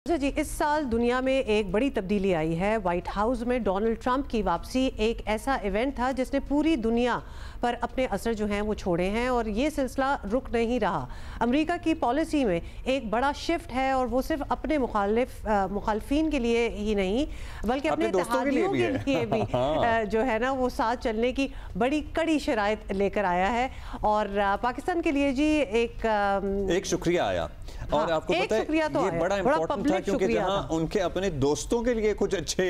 अच्छा जी, इस साल दुनिया में एक बड़ी तब्दीली आई है। व्हाइट हाउस में डोनाल्ड ट्रंप की वापसी एक ऐसा इवेंट था जिसने पूरी दुनिया पर अपने असर जो हैं वो छोड़े हैं और ये सिलसिला रुक नहीं रहा। अमेरिका की पॉलिसी में एक बड़ा शिफ्ट है और वो सिर्फ अपने मुखालफिन के लिए ही नहीं बल्कि अपने इत्तेहादियों के लिए भी जो है ना वो साथ चलने की बड़ी कड़ी शराइत लेकर आया है। और पाकिस्तान के लिए जी एक शुक्रिया आया। और आपको पता है ये बड़ा इम्पोर्टेंट था क्योंकि जहां उनके अपने दोस्तों के लिए कुछ अच्छे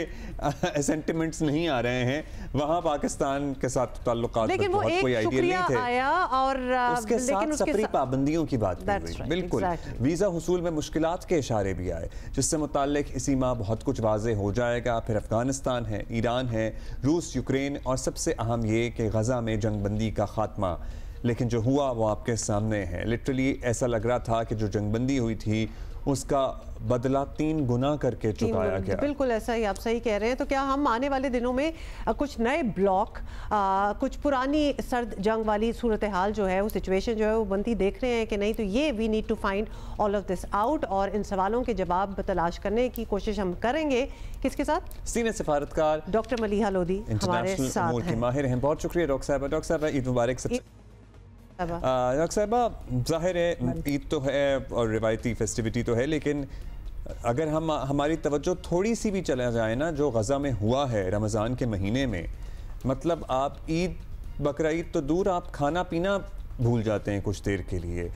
सेंटिमेंट्स नहीं आ रहे हैं, वहां पाकिस्तान के साथ ताल्लुकात लेकिन वो एक शुक्रिया आया और उसके साथ सफरी पाबंदियों की बात की गई। बिल्कुल वीजा हुसूल में मुश्किलात के इशारे भी आए, जिससे मुताल्लिक इसी माह बहुत कुछ वाज़ेह हो जाएगा। फिर अफगानिस्तान है, ईरान है, रूस, यूक्रेन और सबसे अहम ये कि गजा में जंगबंदी का खात्मा। लेकिन जो हुआ वो आपके सामने है। लिटरली ऐसा लग रहा था कि जो जंगबंदी हुई थी उसका बदला 3 गुना करके चुकाया गया। बिल्कुल ऐसा ही, आप सही कह रहे हैं। तो क्या हम आने वाले दिनों में कुछ नए ब्लॉक, कुछ पुरानी सर्द जंग वाली सूरत हाल जो है, वो सिचुएशन जो है वो बनती देख रहे हैं कि नहीं? तो ये we need to find all of this out और इन सवालों के जवाब तलाश करने की कोशिश हम करेंगे। किसके साथ? सीनियर सफारतकार डॉक्टर मलिहा लोधी हमारे साथ हैं। माहिर हैं। बहुत शुक्रिया डॉक्टर साहब। डॉक्टर साहब ईद मुबारक। डॉक्टर साहबा, जाहिर है ईद तो है और रिवायती फेस्टिविटी तो है, लेकिन अगर हम हमारी तवज्जो थोड़ी सी भी चला जाए ना जो गज़ा में हुआ है रमज़ान के महीने में, मतलब आप ईद बकरा ईद तो दूर, आप खाना पीना भूल जाते हैं कुछ देर के लिए।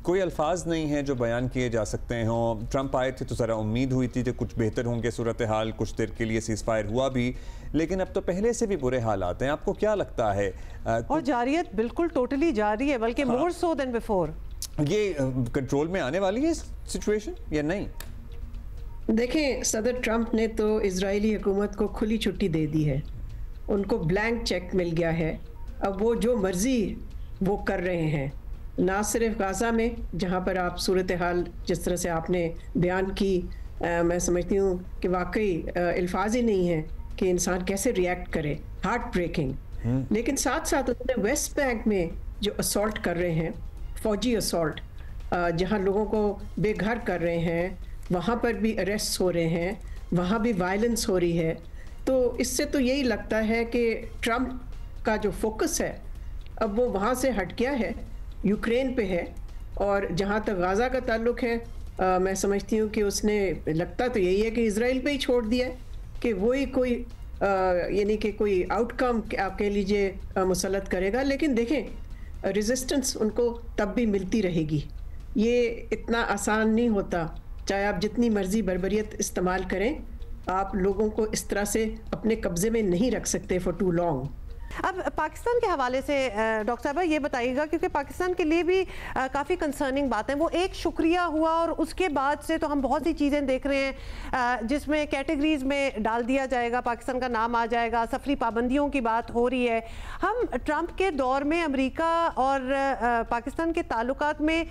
कोई अल्फाज नहीं है जो बयान किए जा सकते हों। ट्रंप आए थे तो ज़रा उम्मीद हुई थी कि कुछ बेहतर होंगे सूरत हाल, कुछ देर के लिए सीज़ फायर हुआ भी, लेकिन अब तो पहले से भी बुरे हालात हैं। आपको क्या लगता है? और जारियत बिल्कुल टोटली जारी है, बल्कि मोर सो देन बिफोर। ये कंट्रोल में आने वाली है सिचुएशन या नहीं? देखें, सदर ट्रंप ने तो इजरायली हुकूमत को खुली छुट्टी दे दी है, उनको ब्लैंक चेक मिल गया है। अब वो जो मर्जी वो कर रहे हैं, ना सिर्फ गाज़ा में जहाँ पर आप सूरत हाल जिस तरह से आपने बयान की, मैं समझती हूँ कि वाकई अल्फाज ही नहीं है कि इंसान कैसे रिएक्ट करे, हार्ट ब्रेकिंग। लेकिन साथ साथ उन्होंने वेस्ट बैंक में जो असॉल्ट कर रहे हैं, फौजी असॉल्ट, जहाँ लोगों को बेघर कर रहे हैं, वहाँ पर भी अरेस्ट हो रहे हैं, वहाँ भी वायलेंस हो रही है। तो इससे तो यही लगता है कि ट्रंप का जो फोकस है अब वो वहाँ से हट गया है, यूक्रेन पे है। और जहाँ तक गाज़ा का ताल्लुक है, मैं समझती हूँ कि उसने, लगता तो यही है कि इजराइल पे ही छोड़ दिया है कि वही कोई यानी कि कोई आउटकम आप कह लीजिए मुसल्लत करेगा। लेकिन देखें, रेजिस्टेंस उनको तब भी मिलती रहेगी। ये इतना आसान नहीं होता, चाहे आप जितनी मर्जी बर्बरियत इस्तेमाल करें, आप लोगों को इस तरह से अपने कब्जे में नहीं रख सकते फॉर टू लॉन्ग। अब पाकिस्तान के हवाले से डॉक्टर साहब ये बताइएगा, क्योंकि पाकिस्तान के लिए भी काफ़ी कंसर्निंग बात है। वो एक शुक्रिया हुआ और उसके बाद से तो हम बहुत सी चीज़ें देख रहे हैं जिसमें कैटेगरीज में डाल दिया जाएगा, पाकिस्तान का नाम आ जाएगा, सफरी पाबंदियों की बात हो रही है। हम ट्रंप के दौर में अमेरिका और पाकिस्तान के ताल्लुकात में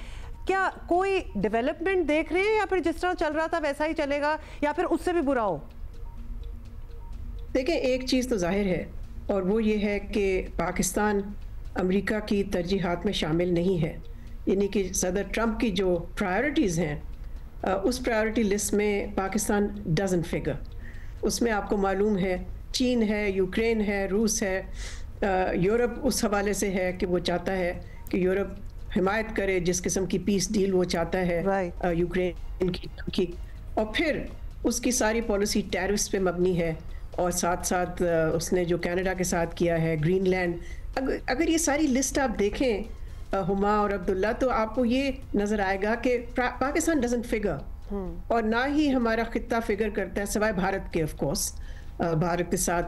क्या कोई डेवलपमेंट देख रहे हैं, या फिर जिस तरह चल रहा था वैसा ही चलेगा, या फिर उससे भी बुरा हो? देखिए, एक चीज़ तो जाहिर है और वो ये है कि पाकिस्तान अमेरिका की तरजीहात में शामिल नहीं है। यानी कि सदर ट्रंप की जो प्रायोरिटीज़ हैं, उस प्रायोरिटी लिस्ट में पाकिस्तान डजंट फिगर। उसमें आपको मालूम है चीन है, यूक्रेन है, रूस है, यूरोप उस हवाले से है कि वो चाहता है कि यूरोप हिमायत करे जिस किस्म की पीस डील वो चाहता है यूक्रेन की। और फिर उसकी सारी पॉलिसी टैरिफ्स पे मबनी है, और साथ साथ उसने जो कनाडा के साथ किया है, ग्रीनलैंड। अगर ये सारी लिस्ट आप देखें हुमा और अब्दुल्ला, तो आपको ये नज़र आएगा कि पाकिस्तान डजंट फिगर, और ना ही हमारा खित्ता फिगर करता है, सिवाय भारत के। ऑफ कोर्स भारत के साथ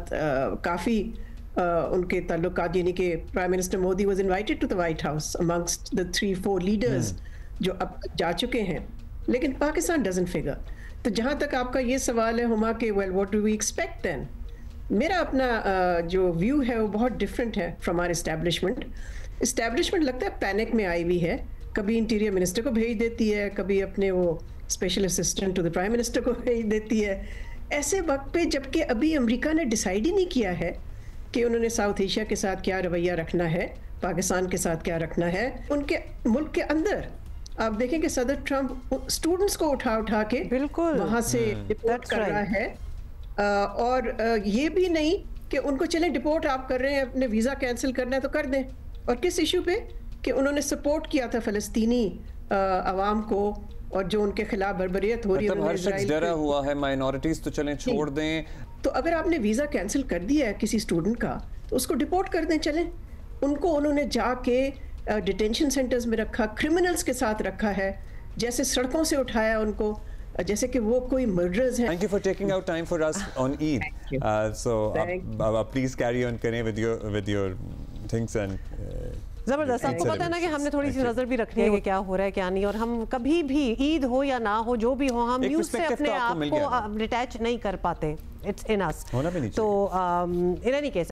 काफ़ी उनके ताल्लुकात, यानी कि prime minister Modi was invited to the White House amongst the 3-4 leaders जो अब जा चुके हैं, लेकिन पाकिस्तान डजंट फिगर। तो जहाँ तक आपका ये सवाल है हुमा के well what do we expect then, मेरा अपना जो व्यू है वो बहुत डिफरेंट है फ्रॉम आवर इस्टेब्लिशमेंट लगता है पैनिक में आई हुई है। कभी इंटीरियर मिनिस्टर को भेज देती है, कभी अपने वो special assistant to the prime minister को भेज देती है ऐसे वक्त पे, जबकि अभी अमेरिका ने डिसाइड ही नहीं किया है कि उन्होंने साउथ एशिया के साथ क्या रवैया रखना है, पाकिस्तान के साथ क्या रखना है। उनके मुल्क के अंदर आप देखें कि सदर ट्रंप स्टूडेंट्स को उठा उठा के बिल्कुल वहां से डिपोर्ट कर रहा है, और ये भी नहीं कि उनको चलें डिपोर्ट आप कर रहे हैं, अपने वीज़ा कैंसिल करना है तो कर दें। और किस इशू पे कि उन्होंने सपोर्ट किया था फ़लस्तीनी अवाम को, और जो उनके खिलाफ बर्बरियत हो रही है, मतलब हर शख्स डरा हुआ है, माइनॉरिटीज तो चलें छोड़ दें। तो अगर आपने वीज़ा कैंसिल कर दिया है किसी स्टूडेंट का तो उसको डिपोर्ट कर दें, चलें। उनको उन्होंने जाके डिटेंशन सेंटर्स में रखा, क्रिमिनल्स के साथ रखा है, जैसे सड़कों से उठाया उनको, जैसे कि वो कोई मर्डरर्स हैं। Thank you for taking out time for us on Eid. So please carry on करें with your things and जबरदस्त। आपको पता है ना कि हमने थोड़ी सी नजर भी रखनी है कि क्या हो रहा है क्या नहीं, और हम कभी भी ईद हो या ना हो, जो भी हो, हम न्यूज़ से अपने आप को डिटैच नहीं कर पाते। इट्स इन अस। होना भी नहीं चाहिए। तो इन एनी केस